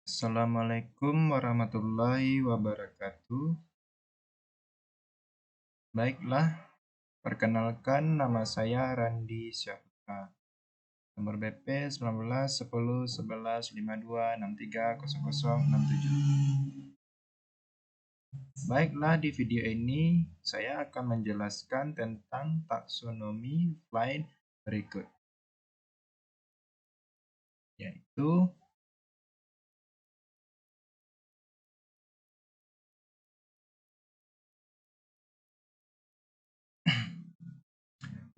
Assalamualaikum warahmatullahi wabarakatuh. Baiklah, perkenalkan nama saya Randi Syahputra. Nomor BP 19 10 11 52 63 0067. Baiklah, di video ini saya akan menjelaskan tentang taksonomi flight berikut, yaitu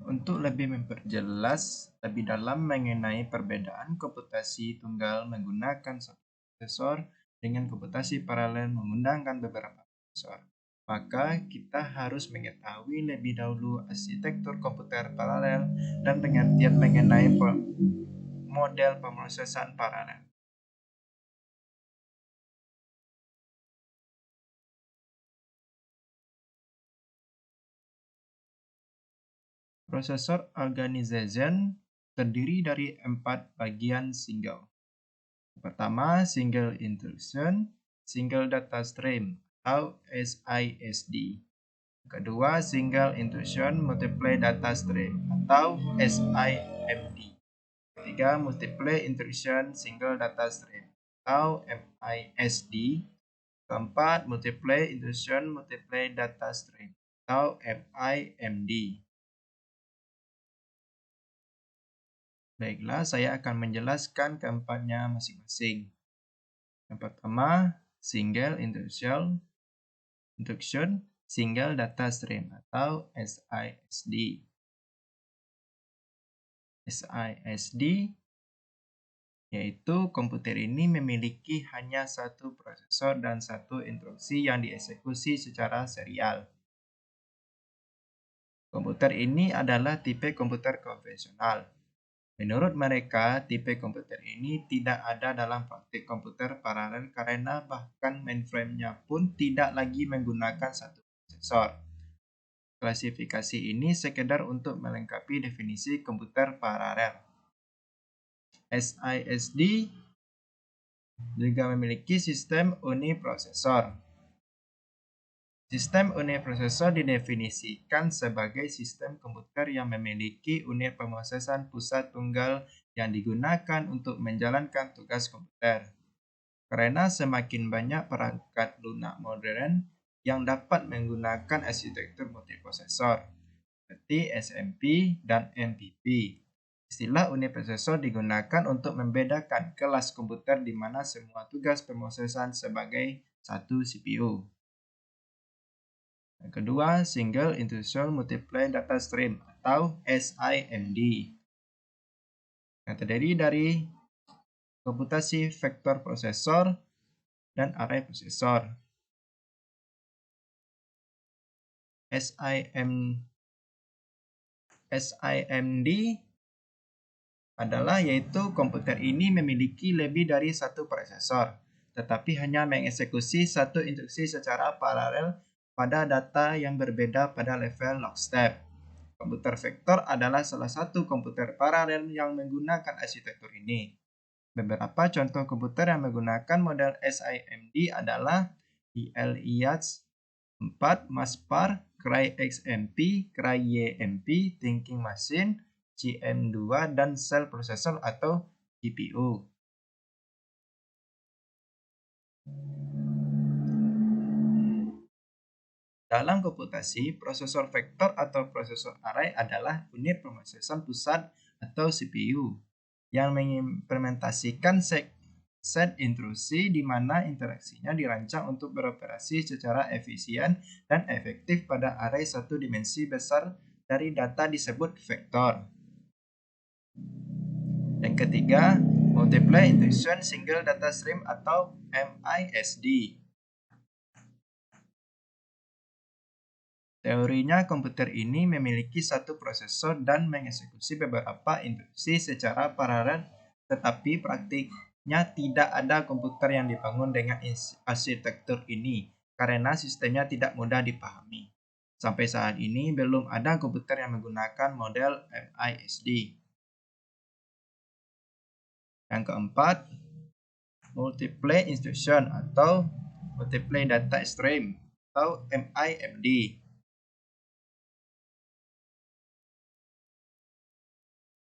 untuk lebih memperjelas lebih dalam mengenai perbedaan komputasi tunggal menggunakan satu prosesor dengan komputasi paralel menggunakan beberapa prosesor, maka kita harus mengetahui lebih dahulu arsitektur komputer paralel dan pengertian mengenai model pemrosesan paralel. Prosesor organization terdiri dari 4 bagian single. Pertama, single instruction, single data stream atau SISD. Kedua, single instruction multiple data stream atau SIMD. Ketiga, multiple instruction single data stream atau MISD. Keempat, multiple instruction multiple data stream atau MIMD. Baiklah, saya akan menjelaskan keempatnya masing-masing. Yang pertama, single instruction single data stream atau SISD. SISD yaitu komputer ini memiliki hanya satu prosesor dan satu instruksi yang dieksekusi secara serial. Komputer ini adalah tipe komputer konvensional. Menurut mereka, tipe komputer ini tidak ada dalam praktik komputer paralel karena bahkan mainframe-nya pun tidak lagi menggunakan satu prosesor. Klasifikasi ini sekedar untuk melengkapi definisi komputer paralel. SISD juga memiliki sistem uniprosesor. Sistem uniprosesor didefinisikan sebagai sistem komputer yang memiliki unit pemrosesan pusat tunggal yang digunakan untuk menjalankan tugas komputer. Karena semakin banyak perangkat lunak modern yang dapat menggunakan arsitektur multiprosesor, seperti SMP dan MPP. Istilah uniprosesor digunakan untuk membedakan kelas komputer di mana semua tugas pemrosesan sebagai satu CPU. Yang kedua, Single Instruction Multiple Data Stream atau SIMD, yang terdiri dari komputasi vektor prosesor dan array prosesor. SIMD adalah yaitu komputer ini memiliki lebih dari satu prosesor, tetapi hanya mengeksekusi satu instruksi secara paralel pada data yang berbeda pada level lockstep. Komputer vektor adalah salah satu komputer paralel yang menggunakan arsitektur ini. Beberapa contoh komputer yang menggunakan model SIMD adalah ILIADS 4, MASPAR, Cray XMP, Cray YMP, Thinking Machine, CM2, dan Cell Processor atau GPU. Dalam komputasi, prosesor vektor atau prosesor array adalah unit pemrosesan pusat atau CPU yang mengimplementasikan set instruksi di mana interaksinya dirancang untuk beroperasi secara efisien dan efektif pada array satu dimensi besar dari data disebut vektor. Yang ketiga, Multiple Instruction Single Data Stream atau MISD. Teorinya, komputer ini memiliki satu prosesor dan mengeksekusi beberapa instruksi secara paralel, tetapi praktiknya tidak ada komputer yang dibangun dengan arsitektur ini karena sistemnya tidak mudah dipahami. Sampai saat ini belum ada komputer yang menggunakan model MISD. Yang keempat, Multiple Instruction atau Multiple Data Stream atau MIMD.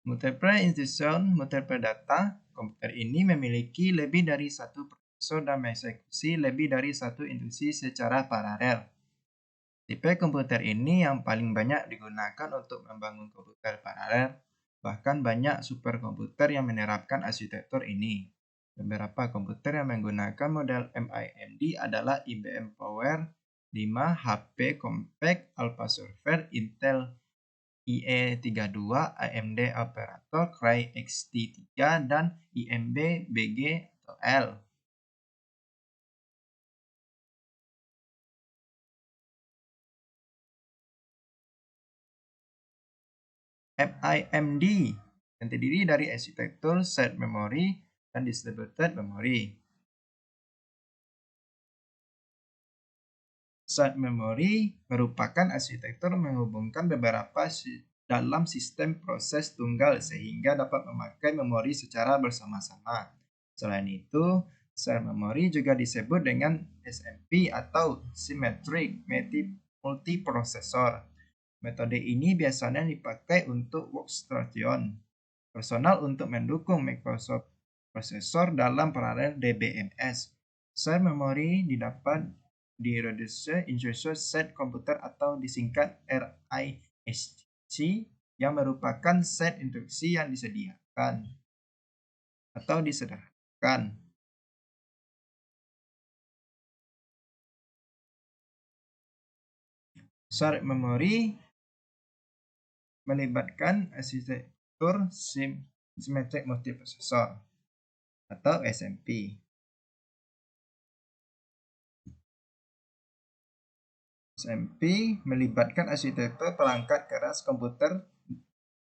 Multiple Instruction, Multiple Data, komputer ini memiliki lebih dari satu prosesor dan mengeksekusi lebih dari satu instruksi secara paralel. Tipe komputer ini yang paling banyak digunakan untuk membangun komputer paralel, bahkan banyak superkomputer yang menerapkan arsitektur ini. Beberapa komputer yang menggunakan model MIMD adalah IBM Power 5, HP Compact, Alpha Server, Intel IE32, AMD Operator, Cray XT3, dan IMB BG atau L. MIMD yang terdiri dari arsitektur shared memory dan distributed memory. Shared memory merupakan arsitektur menghubungkan beberapa dalam sistem proses tunggal sehingga dapat memakai memori secara bersama-sama. Selain itu, shared memory juga disebut dengan SMP atau Symmetric Multiprocessor. Metode ini biasanya dipakai untuk workstation personal untuk mendukung Microsoft prosesor dalam paralel DBMS. Share memory didapat di Reduced Instruction Set Computer atau disingkat RISC yang merupakan set instruksi yang disediakan atau disederhanakan. Share memory melibatkan arsitektur Symmetric Multiprocessor atau SMP. SMP melibatkan arsitektur perangkat keras komputer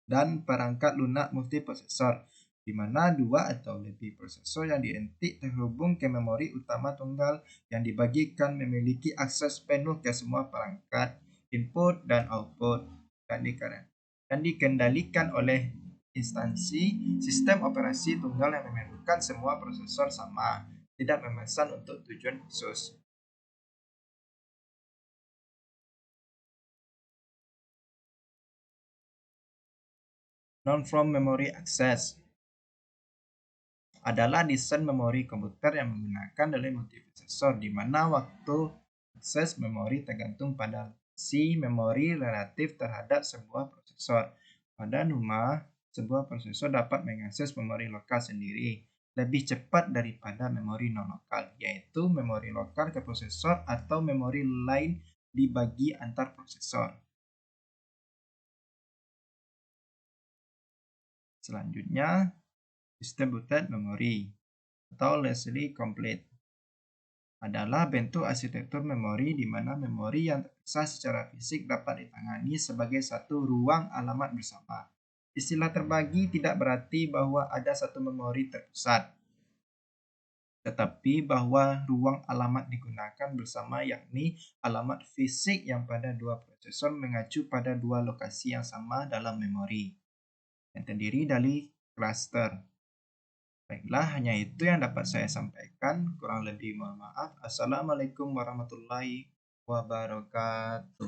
dan perangkat lunak multiprosesor, di mana dua atau lebih prosesor yang identik terhubung ke memori utama tunggal yang dibagikan memiliki akses penuh ke semua perangkat, input dan output, dan dikendalikan oleh instansi sistem operasi tunggal yang memerlukan semua prosesor sama, tidak memesan untuk tujuan khusus. Non-from memory access adalah desain memori komputer yang menggunakan delay multiprosesor, di mana waktu akses memori tergantung pada si memori relatif terhadap sebuah prosesor. Pada NUMA, sebuah prosesor dapat mengakses memori lokal sendiri lebih cepat daripada memori non-lokal, yaitu memori lokal ke prosesor atau memori lain dibagi antar prosesor. Selanjutnya, distributed memory atau loosely complete adalah bentuk arsitektur memori di mana memori yang terpisah secara fisik dapat ditangani sebagai satu ruang alamat bersama. Istilah terbagi tidak berarti bahwa ada satu memori terpusat, tetapi bahwa ruang alamat digunakan bersama, yakni alamat fisik yang pada dua prosesor mengacu pada dua lokasi yang sama dalam memori, yang terdiri dari cluster. Baiklah, hanya itu yang dapat saya sampaikan. Kurang lebih mohon maaf. Assalamualaikum warahmatullahi wabarakatuh.